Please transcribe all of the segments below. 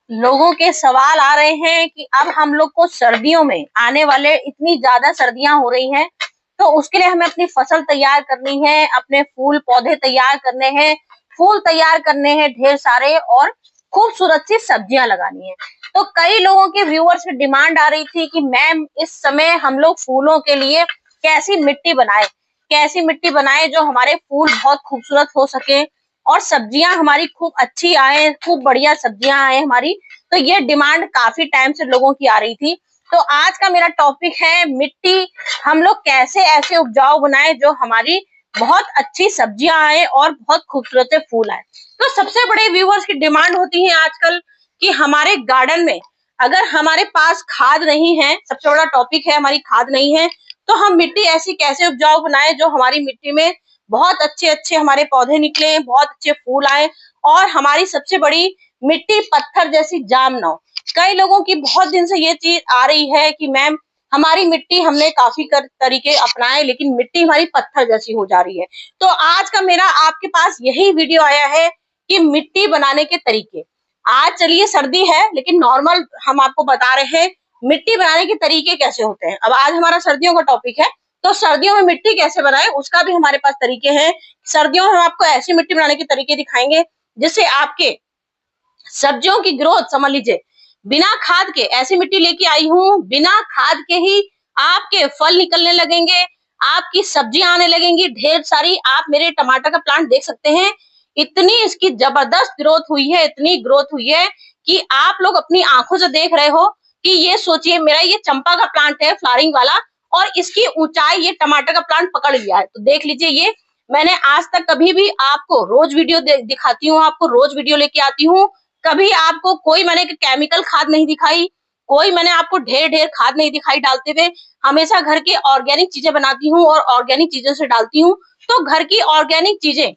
लोगों के सवाल आ रहे हैं कि अब हम लोग को सर्दियों में आने वाले इतनी ज्यादा सर्दियां हो रही हैं, तो उसके लिए हमें अपनी फसल तैयार करनी है, अपने फूल पौधे तैयार करने हैं, फूल तैयार करने हैं ढेर सारे और खूबसूरत सी सब्जियां लगानी है। तो कई लोगों के व्यूअर्स की डिमांड आ रही थी कि मैम इस समय हम लोग फूलों के लिए कैसी मिट्टी बनाए जो हमारे फूल बहुत खूबसूरत हो सके और सब्जियां हमारी खूब अच्छी आए, खूब बढ़िया सब्जियां आए हमारी। तो ये डिमांड काफी टाइम से लोगों की आ रही थी। तो आज का मेरा टॉपिक है मिट्टी, हम लोग कैसे ऐसे उपजाऊ बनाए जो हमारी बहुत अच्छी सब्जियां आए और बहुत खूबसूरत से फूल आए। तो सबसे बड़े व्यूअर्स की डिमांड होती है आजकल कि हमारे गार्डन में अगर हमारे पास खाद नहीं है, सबसे बड़ा टॉपिक है हमारी खाद नहीं है, तो हम मिट्टी ऐसी कैसे उपजाऊ बनाए जो हमारी मिट्टी में बहुत अच्छे अच्छे हमारे पौधे निकले, बहुत अच्छे फूल आए और हमारी सबसे बड़ी मिट्टी पत्थर जैसी जाम ना हो। कई लोगों की बहुत दिन से ये चीज आ रही है कि मैम हमारी मिट्टी हमने काफी तरीके अपनाए लेकिन मिट्टी हमारी पत्थर जैसी हो जा रही है। तो आज का मेरा आपके पास यही वीडियो आया है कि मिट्टी बनाने के तरीके। आज चलिए सर्दी है लेकिन नॉर्मल हम आपको बता रहे हैं मिट्टी बनाने के तरीके कैसे होते हैं। अब आज हमारा सर्दियों का टॉपिक है, तो सर्दियों में मिट्टी कैसे बनाए उसका भी हमारे पास तरीके हैं। सर्दियों में हम आपको ऐसी मिट्टी बनाने के तरीके दिखाएंगे जिससे आपके सब्जियों की ग्रोथ समझ लीजिए, बिना खाद के ऐसी मिट्टी लेके आई हूँ, बिना खाद के ही आपके फल निकलने लगेंगे, आपकी सब्जियां आने लगेंगी ढेर सारी। आप मेरे टमाटर का प्लांट देख सकते हैं, इतनी इसकी जबरदस्त ग्रोथ हुई है, इतनी ग्रोथ हुई है कि आप लोग अपनी आंखों से देख रहे हो कि ये सोचिए मेरा ये चंपा का प्लांट है फ्लावरिंग वाला और इसकी ऊंचाई ये टमाटर का प्लांट पकड़ लिया है। तो देख लीजिए, ये मैंने आज तक कभी भी आपको रोज वीडियो दिखाती हूँ, आपको रोज वीडियो लेके आती हूँ, कभी आपको कोई मैंने केमिकल खाद नहीं दिखाई, कोई मैंने आपको ढेर ढेर खाद नहीं दिखाई डालते हुए। हमेशा घर के ऑर्गेनिक चीजें बनाती हूँ और ऑर्गेनिक चीजों से डालती हूँ। तो घर की ऑर्गेनिक चीजें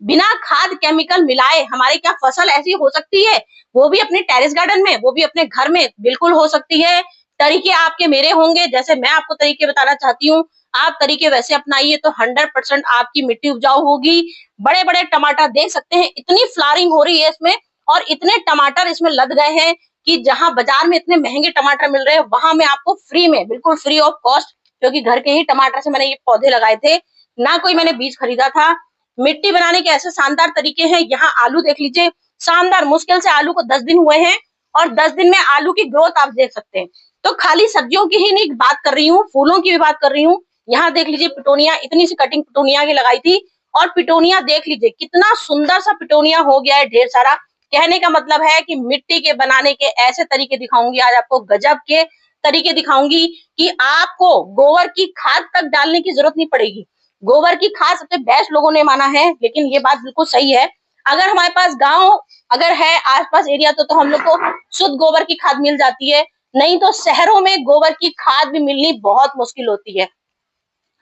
बिना खाद केमिकल मिलाए हमारे क्या फसल ऐसी हो सकती है, वो भी अपने टेरेस गार्डन में, वो भी अपने घर में बिल्कुल हो सकती है। तरीके आपके मेरे होंगे, जैसे मैं आपको तरीके बताना चाहती हूँ आप तरीके वैसे अपनाइए तो 100% आपकी मिट्टी उपजाऊ होगी। बड़े बड़े टमाटर देख सकते हैं, इतनी फ्लावरिंग हो रही है इसमें और इतने टमाटर इसमें लद गए हैं कि जहां बाजार में इतने महंगे टमाटर मिल रहे हैं वहां मैं आपको फ्री में, बिल्कुल फ्री ऑफ कॉस्ट, क्योंकि घर के ही टमाटर से मैंने ये पौधे लगाए थे, ना कोई मैंने बीज खरीदा था। मिट्टी बनाने के ऐसे शानदार तरीके हैं। यहाँ आलू देख लीजिए, शानदार, मुश्किल से आलू को 10 दिन हुए हैं और 10 दिन में आलू की ग्रोथ आप देख सकते हैं। तो खाली सब्जियों की ही नहीं बात कर रही हूँ, फूलों की भी बात कर रही हूँ। यहाँ देख लीजिए पिटोनिया, इतनी सी कटिंग पिटोनिया की लगाई थी और पिटोनिया देख लीजिए कितना सुंदर सा पिटोनिया हो गया है ढेर सारा। कहने का मतलब है कि मिट्टी के बनाने के ऐसे तरीके दिखाऊंगी आज आपको, गजब के तरीके दिखाऊंगी कि आपको गोबर की खाद तक डालने की जरूरत नहीं पड़ेगी। गोबर की खाद सबसे बेस्ट लोगों ने माना है, लेकिन ये बात बिल्कुल सही है। अगर हमारे पास गांव अगर है आसपास एरिया तो हम लोग को शुद्ध गोबर की खाद मिल जाती है, नहीं तो शहरों में गोबर की खाद भी मिलनी बहुत मुश्किल होती है।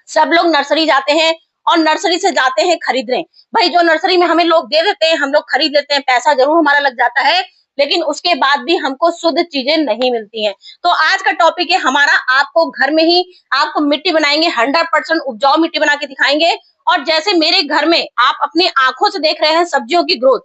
सब लोग नर्सरी जाते हैं और नर्सरी से जाते हैं खरीदने। भाई जो नर्सरी में हमें लोग दे देते हैं हम लोग खरीद लेते हैं, पैसा जरूर हमारा लग जाता है लेकिन उसके बाद भी हमको शुद्ध चीजें नहीं मिलती हैं। तो आज का टॉपिक है हमारा, आपको घर में ही आपको मिट्टी बनाएंगे, 100% उपजाऊ मिट्टी बना के दिखाएंगे। और जैसे मेरे घर में आप अपनी आंखों से देख रहे हैं सब्जियों की ग्रोथ,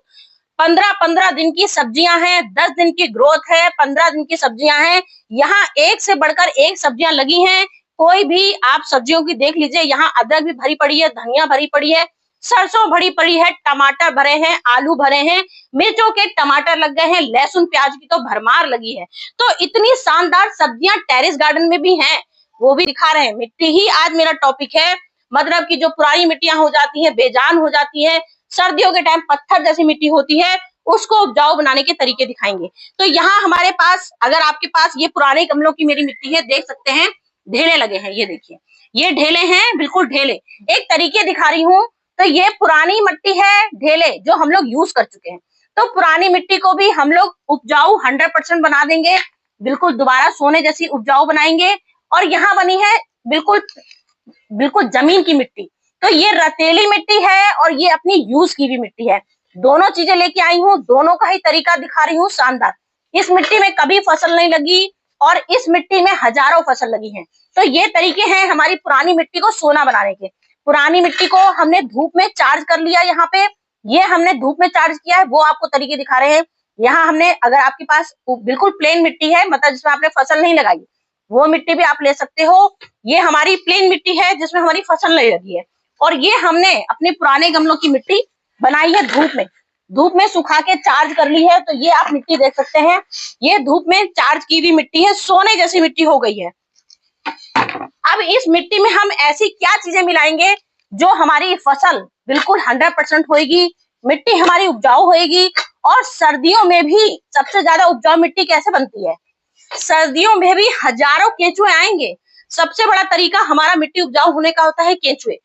15-15 दिन की सब्जियां हैं, 10 दिन की ग्रोथ है, 15 दिन की सब्जियां हैं। यहाँ एक से बढ़कर एक सब्जियां लगी हैं। कोई भी आप सब्जियों की देख लीजिए, यहाँ अदरक भी भरी पड़ी है, धनिया भरी पड़ी है, सरसों भरी पड़ी है, टमाटर भरे हैं, आलू भरे हैं, मिर्चों के टमाटर लग गए हैं, लहसुन प्याज की तो भरमार लगी है। तो इतनी शानदार सब्जियां टेरेस गार्डन में भी हैं, वो भी दिखा रहे हैं। मिट्टी ही आज मेरा टॉपिक है, मतलब की जो पुरानी मिट्टियां हो जाती है, बेजान हो जाती है, सर्दियों के टाइम पत्थर जैसी मिट्टी होती है, उसको उपजाऊ बनाने के तरीके दिखाएंगे। तो यहाँ हमारे पास, अगर आपके पास ये पुराने गमलों की मेरी मिट्टी है, देख सकते हैं ढेले लगे हैं, ये देखिए ये ढेले हैं, बिल्कुल ढेले। एक तरीके दिखा रही हूँ, तो ये पुरानी मिट्टी है, ढेले जो हम लोग यूज कर चुके हैं। तो पुरानी मिट्टी को भी हम लोग उपजाऊ 100% बना देंगे, बिल्कुल दोबारा सोने जैसी उपजाऊ बनाएंगे। और यहाँ बनी है बिल्कुल बिल्कुल जमीन की मिट्टी, तो ये रतेली मिट्टी है और ये अपनी यूज की भी मिट्टी है। दोनों चीजें लेके आई हूँ, दोनों का ही तरीका दिखा रही हूँ शानदार। इस मिट्टी में कभी फसल नहीं लगी और इस मिट्टी में हजारों फसल लगी हैं। तो ये तरीके हैं हमारी पुरानी मिट्टी को सोना बनाने के। पुरानी मिट्टी को हमने धूप में चार्ज कर लिया, यहाँ पे ये हमने धूप में चार्ज किया है, वो आपको तरीके दिखा रहे हैं। यहाँ हमने, अगर आपके पास बिल्कुल प्लेन मिट्टी है, मतलब जिसमें आपने फसल नहीं लगाई, वो मिट्टी भी आप ले सकते हो। ये हमारी प्लेन मिट्टी है जिसमें हमारी फसल नहीं लगी है। और ये हमने अपने पुराने गमलों की मिट्टी बनाई है धूप में सुखा के चार्ज कर ली है। तो ये आप मिट्टी देख सकते हैं, ये धूप में चार्ज की हुई मिट्टी है, सोने जैसी मिट्टी हो गई है। अब इस मिट्टी में हम ऐसी क्या चीजें मिलाएंगे जो हमारी फसल बिल्कुल 100% होएगी, मिट्टी हमारी उपजाऊ होएगी। और सर्दियों में भी सबसे ज्यादा उपजाऊ मिट्टी कैसे बनती है, सर्दियों में भी हजारों केंचुए आएंगे। सबसे बड़ा तरीका हमारा मिट्टी उपजाऊ होने का होता है केंचुए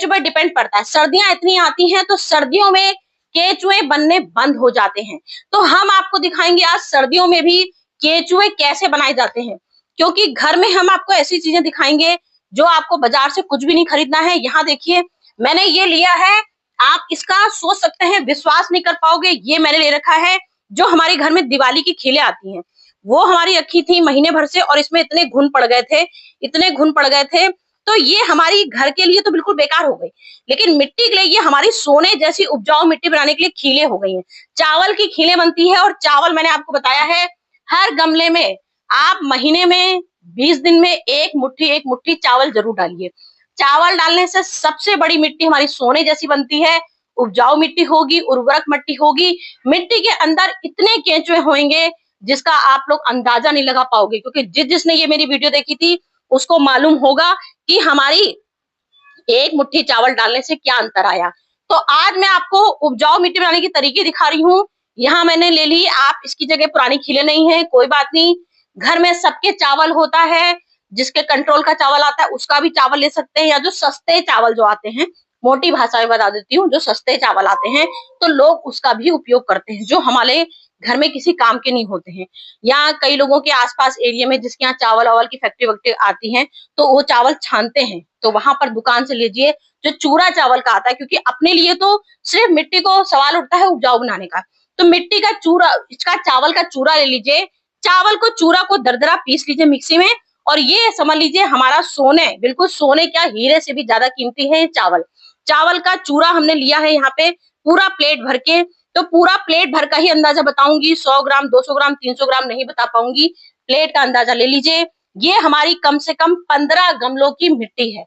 पर डिपेंड पड़ता है। सर्दियां इतनी आती हैं तो सर्दियों में केंचुए बनने बंद हो जाते हैं। तो हम आपको दिखाएंगे आज सर्दियों में भी केंचुए कैसे बनाए जाते हैं, क्योंकि घर में हम आपको ऐसी चीजें दिखाएंगे जो आपको बाजार से कुछ भी नहीं खरीदना है। यहाँ देखिए, मैंने ये लिया है, आप इसका सोच सकते हैं, विश्वास नहीं कर पाओगे, ये मैंने ले रखा है जो हमारे घर में दिवाली की खीलें आती हैं, वो हमारी रखी थी महीने भर से, और इसमें इतने घुन पड़ गए थे, इतने घुन पड़ गए थे। तो ये हमारी घर के लिए तो बिल्कुल बेकार हो गई, लेकिन मिट्टी के लिए ये हमारी सोने जैसी उपजाऊ मिट्टी बनाने के लिए खीलें हो गई हैं। चावल की खीलें बनती है, और चावल मैंने आपको बताया है हर गमले में आप महीने में 20 दिन में एक मुट्ठी चावल जरूर डालिए। चावल डालने से सबसे बड़ी मिट्टी हमारी सोने जैसी बनती है, उपजाऊ मिट्टी होगी, उर्वरक मिट्टी होगी। मिट्टी के अंदर इतने केंचुए होंगे जिसका आप लोग अंदाजा नहीं लगा पाओगे, क्योंकि जिसने ये मेरी वीडियो देखी थी उसको मालूम होगा कि हमारी एक मुट्ठी चावल डालने से क्या अंतर आया। तो आज मैं आपको उपजाऊ मिट्टी बनाने के तरीके दिखा रही हूँ। यहाँ मैंने ले ली, आप इसकी जगह पुरानी खीले नहीं है, कोई बात नहीं, घर में सबके चावल होता है, जिसके कंट्रोल का चावल आता है उसका भी चावल ले सकते हैं, या जो सस्ते चावल जो आते हैं, मोटी भाषा में बता देती हूँ, जो सस्ते चावल आते हैं तो लोग उसका भी उपयोग करते हैं, जो हमारे घर में किसी काम के नहीं होते हैं। यहाँ कई लोगों के आसपास एरिया में जिसके यहाँ चावल वावल की फैक्ट्री वैक्ट्री आती है तो वो चावल छानते हैं, तो वहां पर दुकान से लीजिए जो चूरा चावल का आता है, क्योंकि अपने लिए तो सिर्फ मिट्टी को सवाल उठता है उपजाऊ बनाने का। तो मिट्टी का चूरा, इसका चावल का चूरा ले लीजिए, चावल को चूरा को दरदरा पीस लीजिए मिक्सी में, और ये समझ लीजिए हमारा सोने, बिल्कुल सोने क्या हीरे से भी ज्यादा कीमती है चावल। चावल का चूरा हमने लिया है यहाँ पे पूरा प्लेट भर के, तो पूरा प्लेट भर का ही अंदाजा बताऊंगी, 100 ग्राम 200 ग्राम 300 ग्राम नहीं बता पाऊंगी, प्लेट का अंदाजा ले लीजिए। ये हमारी कम से कम 15 गमलों की मिट्टी है।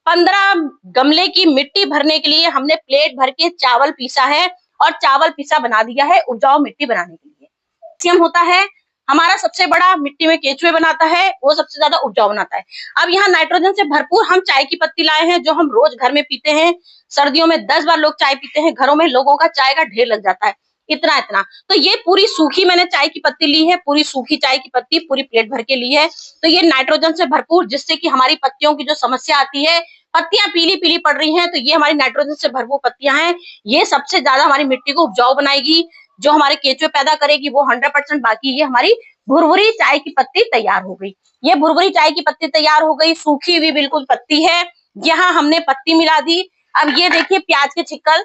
15 गमले की मिट्टी भरने के लिए हमने प्लेट भर के चावल पीसा है, और चावल पीसा बना दिया है उपजाऊ मिट्टी बनाने के लिए। कैल्शियम होता है हमारा सबसे बड़ा, मिट्टी में केंचुए बनाता है, वो सबसे ज्यादा उपजाऊ बनाता है। अब यहाँ नाइट्रोजन से भरपूर हम चाय की पत्ती लाए हैं, जो हम रोज घर में पीते हैं। सर्दियों में 10 बार लोग चाय पीते हैं, घरों में लोगों का चाय का ढेर लग जाता है, इतना इतना। तो ये पूरी सूखी मैंने चाय की पत्ती ली है, पूरी सूखी चाय की पत्ती पूरी प्लेट भर के ली है। तो ये नाइट्रोजन से भरपूर, जिससे कि हमारी पत्तियों की जो समस्या आती है, पत्तियां पीली पीली पड़ रही हैं, तो ये हमारी नाइट्रोजन से भरपूर पत्तियां हैं, ये सबसे ज्यादा हमारी मिट्टी को उपजाऊ बनाएगी। जो हमारे केंचुए पैदा करेगी वो 100%, बाकी ये हमारी भुरभुरी चाय की पत्ती तैयार हो गई। ये भुरभुरी चाय की पत्ती तैयार हो गई, सूखी हुई बिल्कुल पत्ती है, यहाँ हमने पत्ती मिला दी। अब ये देखिए प्याज के छिक्कल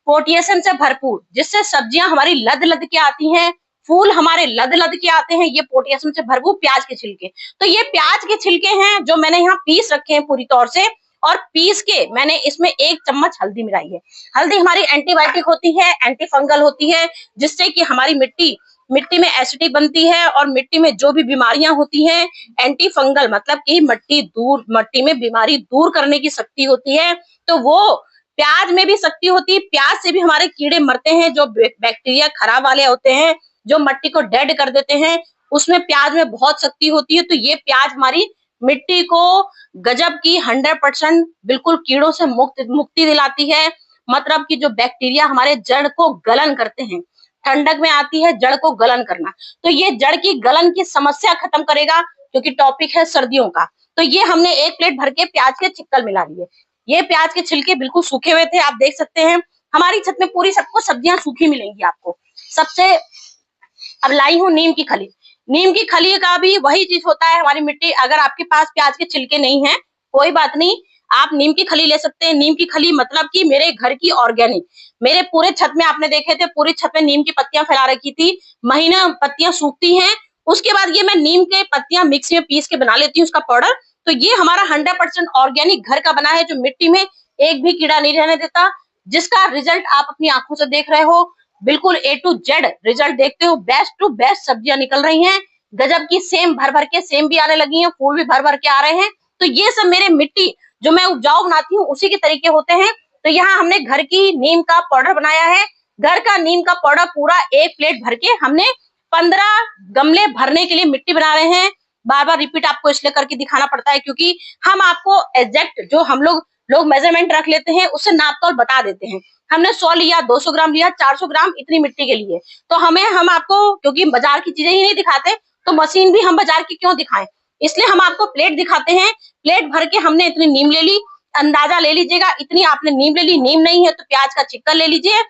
पोटेशियम से भरपूर, जिससे सब्जियां हमारी लद लद के आती हैं, फूल हमारे लद लद के आते हैं, ये पोटेशियम से भरपूर प्याज के छिलके। तो ये प्याज के छिलके हैं जो मैंने यहाँ पीस रखे हैं पूरी तौर से, और पीस के मैंने इसमें 1 चम्मच हल्दी मिलाई है। हल्दी हमारी एंटीबायोटिक होती है, एंटी फंगल होती है, जिससे कि हमारी मिट्टी में एसिडिक बनती है, और मिट्टी में जो भी बीमारियां होती हैं, एंटी फंगल मतलब कि मिट्टी में बीमारी दूर करने की शक्ति होती है, तो वो प्याज में भी शक्ति होती है। प्याज से भी हमारे कीड़े मरते हैं, जो बैक्टीरिया खराब वाले होते हैं, जो मिट्टी को डेड कर देते हैं, उसमें प्याज में बहुत शक्ति होती है। तो ये प्याज हमारी मिट्टी को गजब की 100% बिल्कुल कीड़ों से मुक्ति दिलाती है। मतलब कि जो बैक्टीरिया हमारे जड़ को गलन करते हैं, ठंडक में आती है जड़ को गलन करना, तो ये जड़ की गलन की समस्या खत्म करेगा, क्योंकि टॉपिक है सर्दियों का। तो ये हमने 1 प्लेट भर के प्याज के छिक्कल मिला लिए। ये प्याज के छिलके बिल्कुल सूखे हुए थे, आप देख सकते हैं। हमारी छत में पूरी सबको सब्जियां सूखी मिलेंगी आपको। सबसे अब लाई हूँ नीम की खली। नीम की खली का भी वही चीज होता है हमारी मिट्टी। अगर आपके पास प्याज के छिलके नहीं है कोई बात नहीं, आप नीम की खली ले सकते हैं। नीम की खली मतलब कि मेरे घर की ऑर्गेनिक, मेरे पूरे छत में आपने देखे थे, पूरी छत में नीम की पत्तियां फैला रखी थी। महीना पत्तियां सूखती हैं, उसके बाद ये मैं नीम के पत्तियां मिक्सी में पीस के बना लेती हूँ उसका पाउडर। तो ये हमारा 100% ऑर्गेनिक घर का बना है, जो मिट्टी में एक भी कीड़ा नहीं रहने देता, जिसका रिजल्ट आप अपनी आंखों से देख रहे हो। बिल्कुल A to Z रिजल्ट देखते हो, बेस्ट टू बेस्ट सब्जियां निकल रही हैं, गजब की। सेम भर भर के सेम भी आने लगी हैं, फूल भी भर भर के आ रहे हैं। तो ये सब मेरे मिट्टी जो मैं उपजाऊ बनाती हूँ उसी के तरीके होते हैं। तो यहाँ हमने घर की नीम का पाउडर बनाया है। घर का नीम का पाउडर पूरा 1 प्लेट भर के हमने 15 गमले भरने के लिए मिट्टी बना रहे हैं। बार बार रिपीट आपको इसलिए करके दिखाना पड़ता है क्योंकि हम आपको एग्जैक्ट जो हम लोग मेजरमेंट रख लेते हैं उससे नाप तौल बता देते हैं। हमने 100 लिया, 200 ग्राम लिया, 400 ग्राम इतनी मिट्टी के लिए। तो हम आपको क्योंकि बाजार की चीजें ही नहीं दिखाते तो मशीन भी हम बाजार की क्यों दिखाएं, इसलिए हम आपको प्लेट दिखाते हैं। प्लेट भर के हमने इतनी नीम ले ली, अंदाजा ले लीजिएगा इतनी आपने नीम ले ली। नीम नहीं है तो प्याज का छिक्कल ले लीजिए,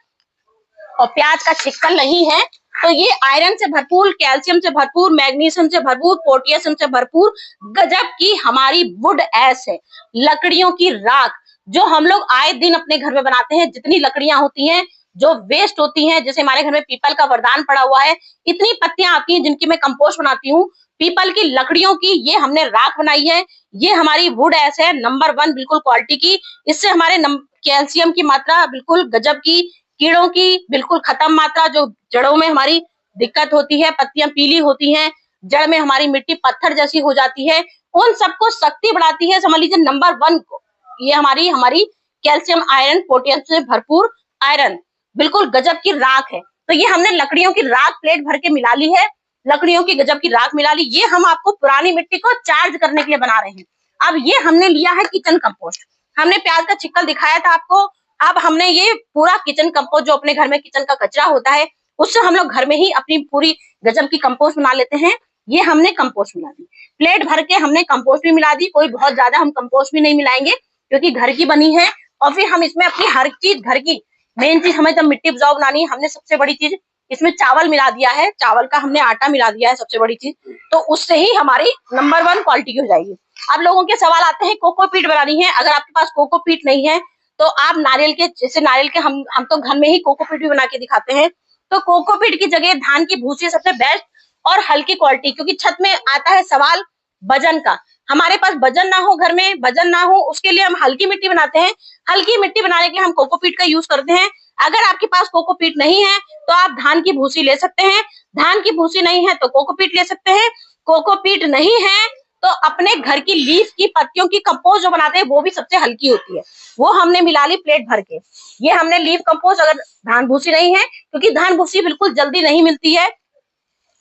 और प्याज का छिक्कल नहीं है तो ये आयरन से भरपूर, कैल्शियम से भरपूर, मैग्नीशियम से भरपूर, पोटेशियम से भरपूर गजब की हमारी वुड एश है, लकड़ियों की राख जो हम लोग आए दिन अपने घर में बनाते हैं। जितनी लकड़ियां होती हैं जो वेस्ट होती हैं, जैसे हमारे घर में पीपल का वरदान पड़ा हुआ है, इतनी पत्तियां आती हैं जिनकी मैं कंपोस्ट बनाती हूँ। पीपल की लकड़ियों की ये हमने राख बनाई है। ये हमारी वुड एश है, नंबर 1 बिल्कुल क्वालिटी की। इससे हमारे कैल्शियम की मात्रा बिल्कुल गजब की, कीड़ों की बिल्कुल खत्म मात्रा, जो जड़ों में हमारी दिक्कत होती है, पत्तियां पीली होती हैं, जड़ में हमारी मिट्टी पत्थर जैसी हो जाती है, उन सबको शक्ति बढ़ाती है। समझ लीजिए नंबर 1 को ये हमारी कैल्शियम, आयरन, पोटेशियम से भरपूर आयरन बिल्कुल गजब की राख है। तो ये हमने लकड़ियों की राख प्लेट भर के मिला ली है, लकड़ियों की गजब की राख मिला ली। ये हम आपको पुरानी मिट्टी को चार्ज करने के लिए बना रहे हैं। अब ये हमने लिया है किचन कंपोस्ट। हमने प्याज का छिक्कल दिखाया था आपको, अब हमने ये पूरा किचन कंपोस्ट जो अपने घर में किचन का कचरा होता है उससे हम लोग घर में ही अपनी पूरी गजब की कंपोस्ट बना लेते हैं। ये हमने कंपोस्ट मिला दी, प्लेट भर के हमने कंपोस्ट भी मिला दी। कोई बहुत ज्यादा हम कंपोस्ट भी नहीं मिलाएंगे क्योंकि घर की बनी है। और फिर हम इसमें अपनी हर चीज, घर की मेन चीज हमें जब मिट्टी उपजाऊ बनानी है, हमने सबसे बड़ी चीज इसमें चावल मिला दिया है, चावल का हमने आटा मिला दिया है सबसे बड़ी चीज। तो उससे ही हमारी नंबर 1 क्वालिटी की हो जाएगी। अब लोगों के सवाल आते हैं कोकोपीट बनानी है, अगर आपके पास कोकोपीट नहीं है तो आप नारियल के, जैसे नारियल के हम तो घर में ही कोकोपीट भी बना के दिखाते हैं। तो कोकोपीट की जगह धान की भूसी सबसे बेस्ट और हल्की क्वालिटी, क्योंकि छत में आता है सवाल वजन का। हमारे पास वजन ना हो, घर में वजन ना हो, उसके लिए हम हल्की मिट्टी बनाते हैं। हल्की मिट्टी बनाने के लिए हम कोकोपीट का यूज करते हैं। अगर आपके पास कोकोपीट नहीं है तो आप धान की भूसी ले सकते हैं, धान की भूसी नहीं है तो कोकोपीट ले सकते हैं। कोकोपीट नहीं है तो अपने घर की लीफ की पत्तियों की कंपोस्ट जो बनाते हैं वो भी सबसे हल्की होती है, वो हमने मिला ली प्लेट भर के। ये हमने लीफ कंपोस्ट, अगर धान भूसी नहीं है, क्योंकि धान भूसी बिल्कुल जल्दी नहीं मिलती है।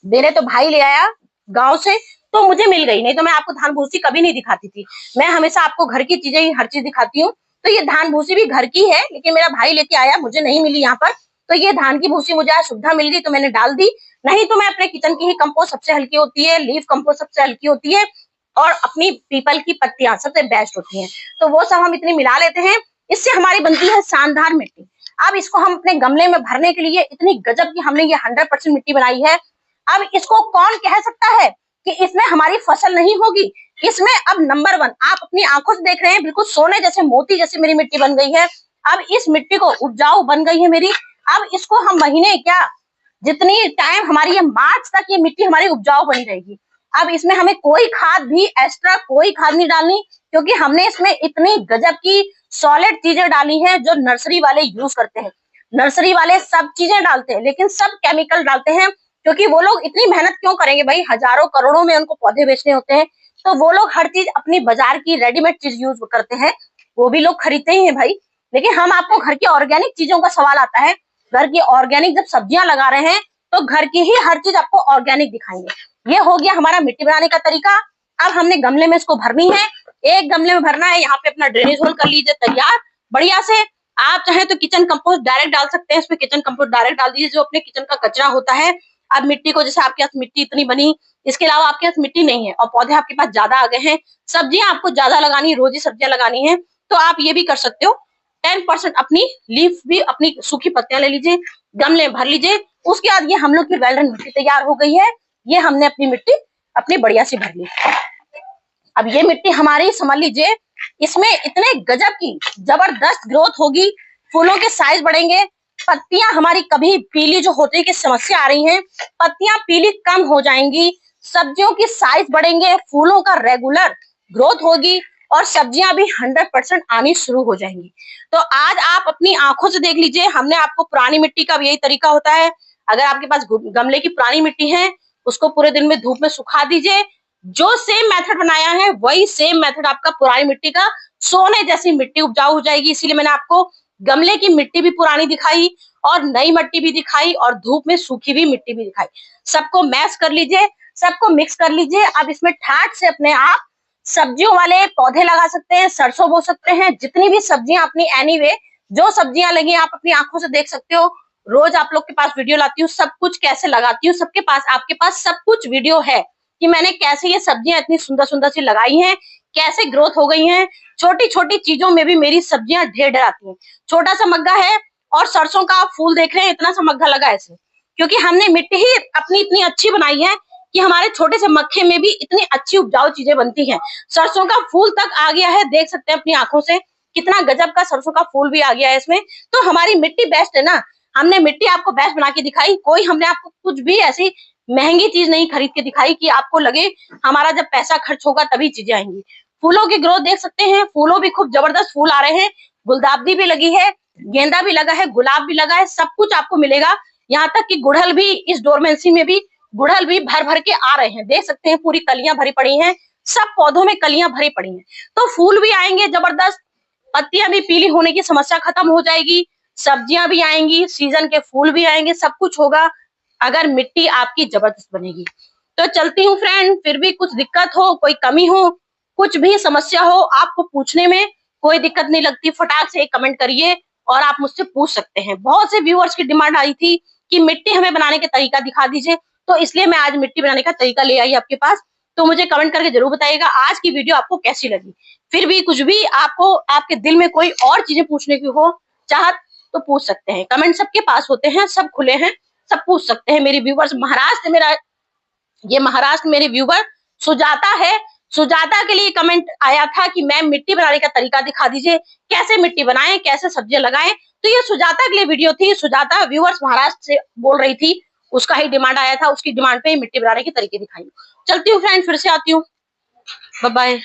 मेरे तो भाई ले आया गांव से तो मुझे मिल गई, नहीं तो मैं आपको धान भूसी कभी नहीं दिखाती थी। मैं हमेशा आपको घर की चीजें ही हर चीज दिखाती हूँ। तो ये धान भूसी भी घर की है, लेकिन मेरा भाई लेके आया, मुझे नहीं मिली यहाँ पर। तो ये धान की भूसी मुझे आज सुविधा मिल गई तो मैंने डाल दी। नहीं तो मैं अपने किचन की ही कंपोस्ट सबसे हल्की होती है, लीफ कंपोस्ट सबसे हल्की होती है, और अपनी पीपल की पत्तियां सबसे बेस्ट होती हैं। तो वो सब हम इतनी मिला लेते हैं, इससे हमारी बनती है शानदार मिट्टी। अब इसको हम अपने गमले में भरने के लिए इतनी गजब की हमने ये 100% मिट्टी बनाई है। अब इसको कौन कह सकता है कि इसमें हमारी फसल नहीं होगी? इसमें अब नंबर 1 आप अपनी आंखों से देख रहे हैं, बिल्कुल सोने जैसे, मोती जैसे मेरी मिट्टी बन गई है। अब इस मिट्टी को उपजाऊ बन गई है मेरी। अब इसको हम महीने क्या, जितनी टाइम हमारी ये मार्च तक ये मिट्टी हमारी उपजाऊ बनी रहेगी। अब इसमें हमें कोई खाद भी एक्स्ट्रा कोई खाद नहीं डालनी, क्योंकि हमने इसमें इतनी गजब की सॉलिड चीजें डाली हैं जो नर्सरी वाले यूज करते हैं। नर्सरी वाले सब चीजें डालते हैं लेकिन सब केमिकल डालते हैं, क्योंकि वो लोग इतनी मेहनत क्यों करेंगे भाई, हजारों करोड़ों में उनको पौधे बेचने होते हैं। तो वो लोग हर चीज अपनी बाजार की रेडीमेड चीज यूज करते हैं, वो भी लोग खरीदते ही हैं भाई। लेकिन हम आपको घर की ऑर्गेनिक चीजों का सवाल आता है, घर की ऑर्गेनिक जब सब्जियां लगा रहे हैं तो घर की ही हर चीज आपको ऑर्गेनिक दिखाएंगे। ये हो गया हमारा मिट्टी बनाने का तरीका। अब हमने गमले में इसको भरनी है, एक गमले में भरना है। यहाँ पे अपना ड्रेनेज होल कर लीजिए तैयार बढ़िया से। आप चाहे तो किचन कंपोस्ट डायरेक्ट डाल सकते हैं, इसमें किचन कंपोस्ट डायरेक्ट डाल दीजिए जो अपने किचन का कचरा होता है। अब मिट्टी को, जैसे आपके पास मिट्टी इतनी बनी, इसके अलावा आपके पास मिट्टी नहीं है और पौधे आपके पास ज्यादा आ गए हैं, सब्जियां आपको ज्यादा लगानी, रोजी सब्जियां लगानी है, तो आप ये भी कर सकते हो। 10% अपनी लीफ भी, अपनी सूखी पत्तियां ले लीजिए, गमले में भर लीजिए। उसके बाद ये हम लोग की वेल रन मिट्टी तैयार हो गई है। ये हमने अपनी मिट्टी अपनी बढ़िया सी भर ली। अब ये मिट्टी हमारी, समझ लीजिए इसमें इतने गजब की जबरदस्त ग्रोथ होगी, फूलों के साइज बढ़ेंगे, पत्तियां हमारी कभी पीली जो होती है की समस्या आ रही है, पत्तियां पीली कम हो जाएंगी, सब्जियों की साइज बढ़ेंगे, फूलों का रेगुलर ग्रोथ होगी, और सब्जियां भी 100% आनी शुरू हो जाएंगी। तो आज आप अपनी आंखों से देख लीजिए, हमने आपको पुरानी मिट्टी का भी यही तरीका होता है। अगर आपके पास गमले की पुरानी मिट्टी है, उसको पूरे दिन में धूप में सुखा दीजिए। जो सेम मेथड बनाया है वही सेम मेथड आपका पुरानी मिट्टी का, सोने जैसी मिट्टी उपजाऊ हो जाएगी। इसीलिए मैंने आपको गमले की मिट्टी भी पुरानी दिखाई और नई मिट्टी भी दिखाई और धूप में सूखी हुई मिट्टी भी दिखाई। सबको मैश कर लीजिए, सबको मिक्स कर लीजिए। अब इसमें ठाट से अपने आप सब्जियों वाले पौधे लगा सकते हैं, सरसों बो सकते हैं, जितनी भी सब्जियां अपनी एनीवे जो सब्जियां लगी आप अपनी आंखों से देख सकते हो। रोज आप लोग के पास वीडियो लाती हूँ, सब कुछ कैसे लगाती हूँ, सबके पास, आपके पास सब कुछ वीडियो है कि मैंने कैसे ये सब्जियां इतनी सुंदर सुंदर सी लगाई हैं, कैसे ग्रोथ हो गई हैं। छोटी छोटी चीजों में भी मेरी सब्जियां ढेर ढेर आती हैं। छोटा सा मग्गा है और सरसों का फूल देख रहे हैं, इतना सा मग्गा लगा है ऐसे, क्योंकि हमने मिट्टी ही अपनी इतनी अच्छी बनाई है कि हमारे छोटे से मक्खे में भी इतनी अच्छी उपजाऊ चीजें बनती हैं। सरसों का फूल तक आ गया है, देख सकते हैं अपनी आंखों से, कितना गजब का सरसों का फूल भी आ गया है इसमें। तो हमारी मिट्टी बेस्ट है ना, हमने मिट्टी आपको बेस्ट बना के दिखाई। कोई हमने आपको कुछ भी ऐसी महंगी चीज नहीं खरीद के दिखाई कि आपको लगे हमारा जब पैसा खर्च होगा तभी चीजें आएंगी। फूलों की ग्रोथ देख सकते हैं, फूलों भी खूब जबरदस्त फूल आ रहे हैं। गुलदावदी भी लगी है, गेंदा भी लगा है, गुलाब भी लगा है, सब कुछ आपको मिलेगा। यहाँ तक कि गुड़हल भी, इस डोरमेंसी में भी गुड़हल भी भर भर के आ रहे हैं, देख सकते हैं पूरी कलियां भरी पड़ी हैं, सब पौधों में कलियां भरी पड़ी हैं। तो फूल भी आएंगे जबरदस्त, पत्तियां भी पीली होने की समस्या खत्म हो जाएगी, सब्जियां भी आएंगी, सीजन के फूल भी आएंगे, सब कुछ होगा अगर मिट्टी आपकी जबरदस्त बनेगी। तो चलती हूँ फ्रेंड, फिर भी कुछ दिक्कत हो, कोई कमी हो, कुछ भी समस्या हो, आपको पूछने में कोई दिक्कत नहीं लगती, फटाक से एक कमेंट करिए और आप मुझसे पूछ सकते हैं। बहुत से व्यूअर्स की डिमांड आई थी कि मिट्टी हमें बनाने का तरीका दिखा दीजिए, तो इसलिए मैं आज मिट्टी बनाने का तरीका ले आई आपके पास। तो मुझे कमेंट करके जरूर बताइएगा आज की वीडियो आपको कैसी लगी। फिर भी कुछ भी आपको, आपके दिल में कोई और चीजें पूछने की हो चाहत तो पूछ सकते हैं, कमेंट सबके पास होते हैं, सब खुले हैं, सब पूछ सकते हैं। मेरी व्यूवर्स महाराष्ट्र, मेरा ये महाराष्ट्र मेरे व्यूवर सुजाता है, सुजाता के लिए कमेंट आया था कि मैम मिट्टी बनाने का तरीका दिखा दीजिए, कैसे मिट्टी बनाएं, कैसे सब्जियां लगाएं। तो ये सुजाता के लिए वीडियो थी, सुजाता व्यूअर्स महाराष्ट्र से बोल रही थी, उसका ही डिमांड आया था, उसकी डिमांड पे मिट्टी बनाने के तरीके दिखाई। चलती हूँ फ्रेंड, फिर से आती हूँ, बाय बाय।